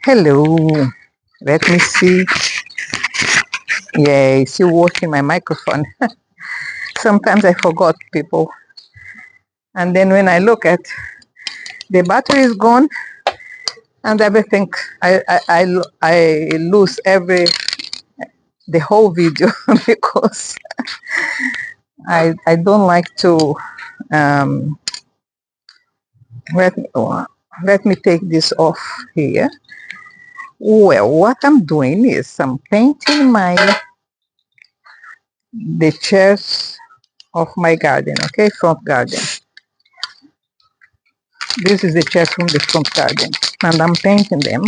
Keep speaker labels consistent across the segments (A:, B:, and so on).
A: Hello. Let me see. Yeah, still working my microphone. Sometimes I forgot people. And then when I look at the battery is gone and everything, I lose the whole video because I don't like to um, let me, let me take this off here. Well, what I'm doing is I'm painting the chairs of my garden, okay, front garden. This is the chairs from the front garden, and I'm painting them.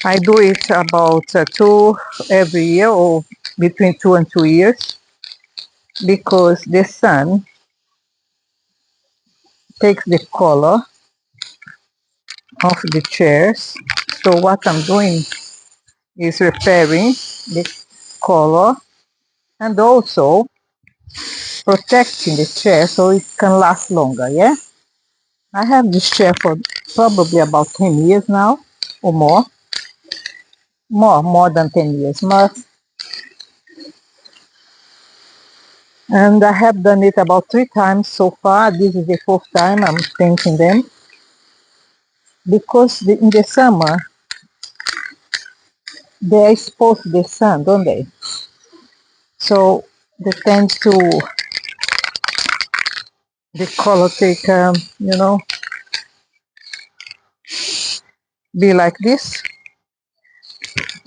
A: I do it about two every year, or between 2 and 2 years, because the sun takes the color of the chairs. So what I'm doing is repairing the color and also protecting the chair so it can last longer. Yeah, I have this chair for probably about 10 years now, or more than 10 years. And I have done it about 3 times so far. This is the fourth time I'm painting them because in the summer they are exposed to the sun, don't they? So they tend to the color take be like this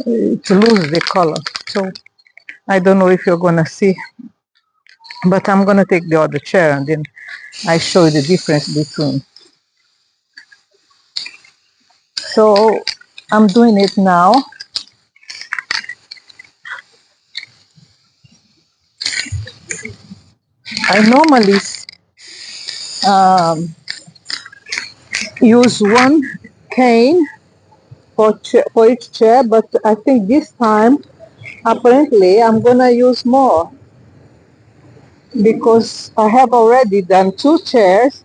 A: to lose the color. So I don't know if you're gonna see, but I'm gonna take the other chair and then I show you the difference between. So I'm doing it now. I normally um, use one cane for each chair, but I think this time apparently I'm gonna use more because I have already done 2 chairs,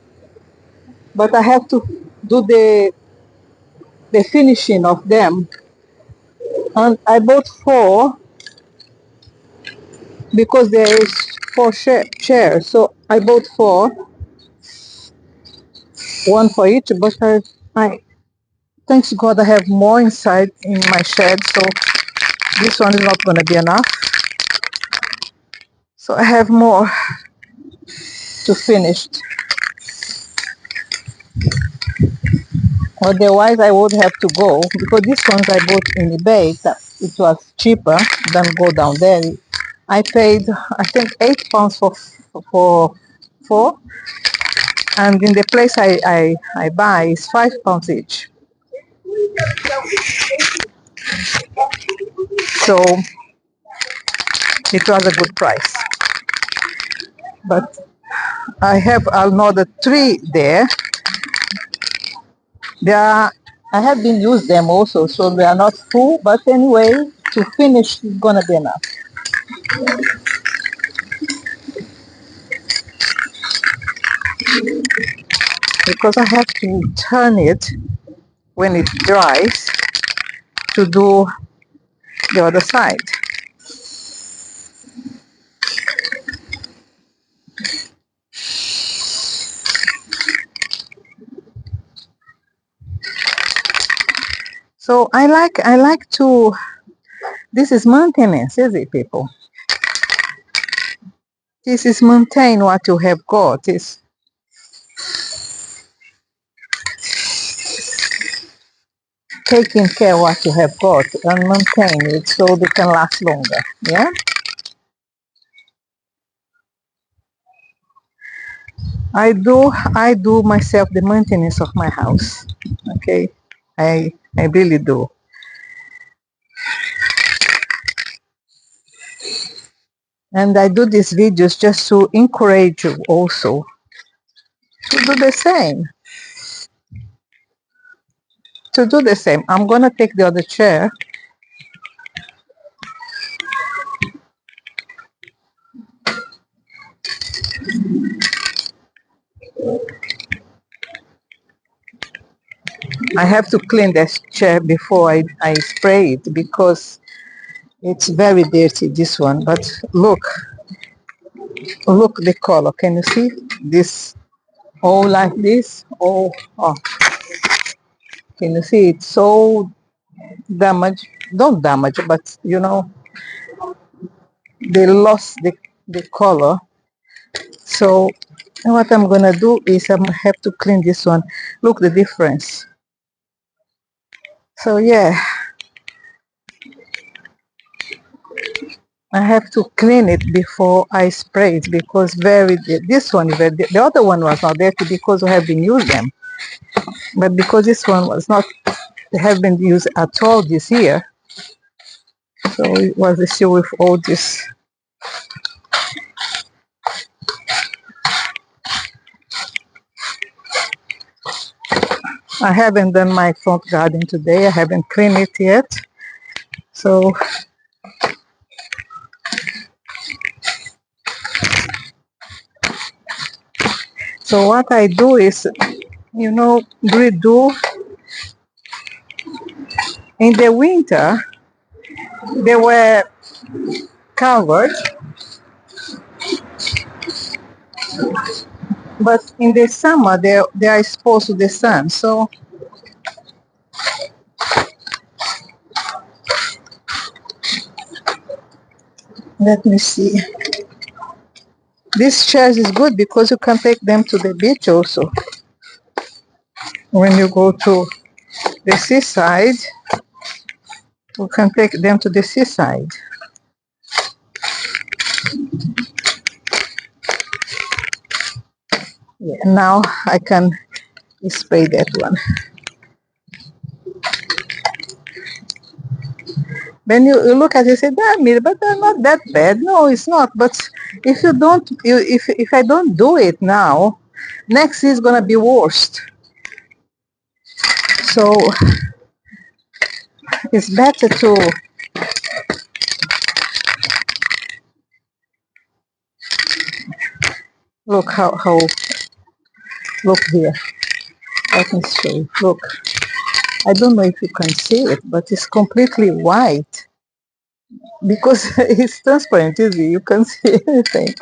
A: but I have to do the finishing of them. And I bought four because there is four chairs, so I bought four, one for each. But I thanks God I have more inside in my shed, so this one is not gonna be enough. So I have more to finish. Otherwise, I would have to go because these ones I bought in eBay. It was cheaper than go down there. I paid, I think, £8 for four, and in the place I buy is £5 each. So it was a good price. But I have another three there. They are, I have been used them also, so they are not full. But anyway, to finish is gonna be enough. Because I have to turn it when it dries to do the other side. So I like to, this is maintenance, is it, people? This is maintain what you have got. Is taking care what you have got and maintain it so they can last longer. Yeah. I do myself the maintenance of my house. Okay. I really do. And I do these videos just to encourage you also to do the same. To do the same. I'm gonna take the other chair. I have to clean this chair before I spray it because it's very dirty, this one. But look the color. Can you see? This all like this. Oh, can you see? It's so damaged. Don't damage, but they lost the color. So what I'm gonna do is I have to clean this one. Look the difference. So yeah, I have to clean it before I spray it because this one is very, the other one was not dirty because we have been using them, but because this one was not, they have been used at all this year, so it was issue with all this. I haven't done my front garden today. I haven't cleaned it yet. So what I do is, redo in the winter. They were covered, but in the summer they are exposed to the sun. So let me see. This chairs is good because you can take them to the beach also. When you go to the seaside, you can take them to the seaside. Yeah, now I can spray that one. When you look at it, you say, damn it, but they're not that bad. No, it's not. But if you don't, if I don't do it now, next is gonna be worst. So it's better to look how look here. Let me show you. Look, I don't know if you can see it, but it's completely white because it's transparent, isn't it? You can see anything.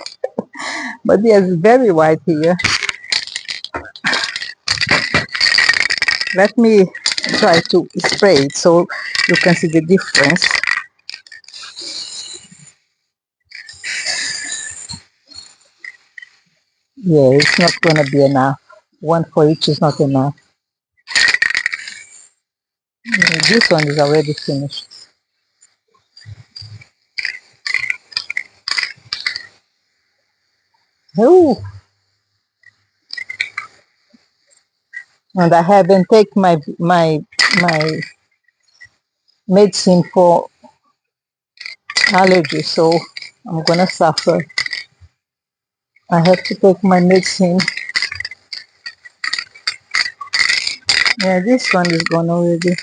A: But yes, it's very white here. Let me try to spray it so you can see the difference. Yeah, it's not gonna be enough. One for each is not enough. This one is already finished. Oh, and I haven't taken my medicine for allergy, so I'm gonna suffer. I have to take my medicine. Yeah, this one is gone already.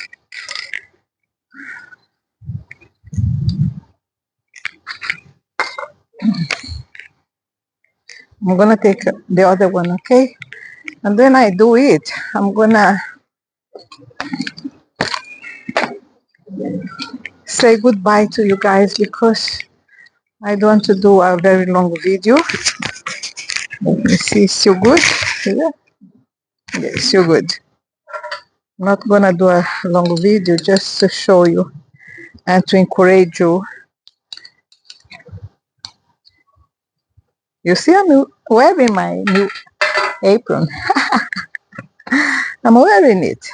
A: I'm gonna take the other one, okay? And when I do it, I'm gonna say goodbye to you guys because I don't want to do a very long video. Let me see, it's still good? Yeah, it's still good. I'm not gonna do a long video just to show you and to encourage you. You see, I'm wearing my new apron. I'm wearing it.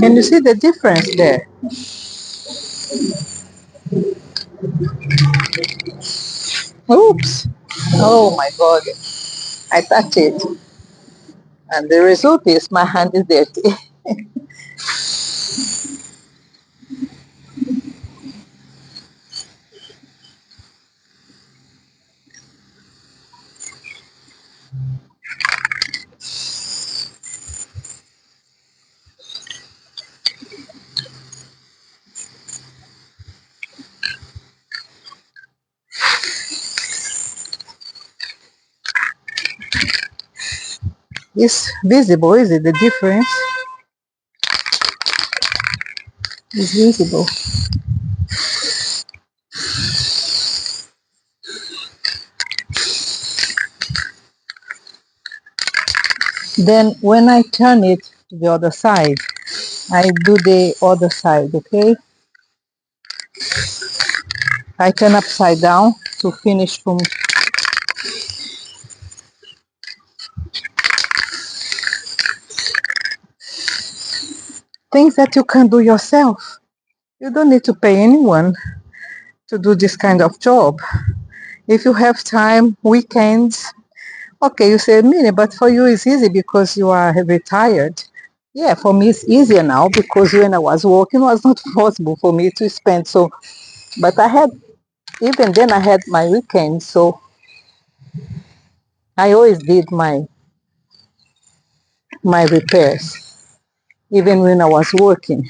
A: Can you see the difference there? Oops. Oh my God. I touch it. And the result is my hand is dirty. It's visible, is it? The difference is visible. Then when I turn it to the other side, I do the other side, okay? I turn upside down to finish from things that you can do yourself. You don't need to pay anyone to do this kind of job. If you have time, weekends, okay, you say, Minnie, but for you it's easy because you are retired. Yeah, for me it's easier now because when I was working, it was not possible for me to spend. So, but I had, even then I had my weekends, so I always did my repairs, even when I was working.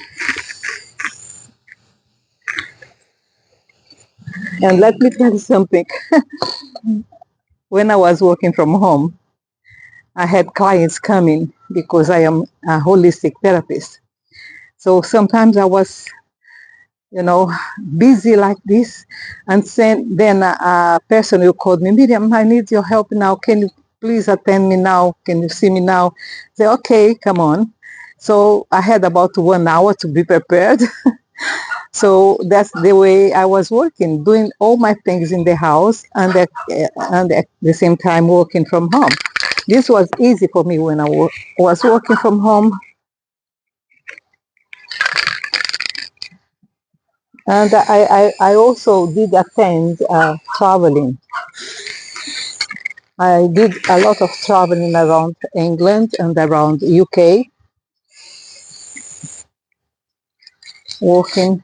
A: And let me tell you something. When I was working from home, I had clients coming because I am a holistic therapist. So sometimes I was, you know, busy like this, and then a person who called me, Miriam, I need your help now. Can you please attend me now? Can you see me now? Say, okay, come on. So I had about 1 hour to be prepared. So that's the way I was working, doing all my things in the house and at the same time working from home. This was easy for me when I was working from home. And I also did attend traveling. I did a lot of traveling around England and around UK, working.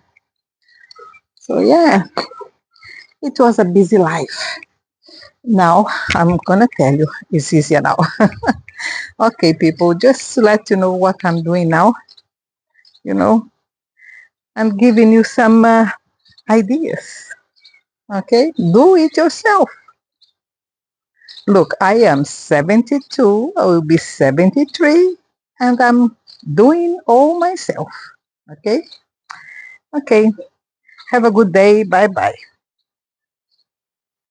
A: So yeah, it was a busy life. Now I'm gonna tell you, it's easier now. Okay, people, just to let you know what I'm doing now, you know, I'm giving you some ideas. Okay, do it yourself. Look, I am 72, I will be 73, and I'm doing all myself. Okay, okay, have a good day. Bye bye.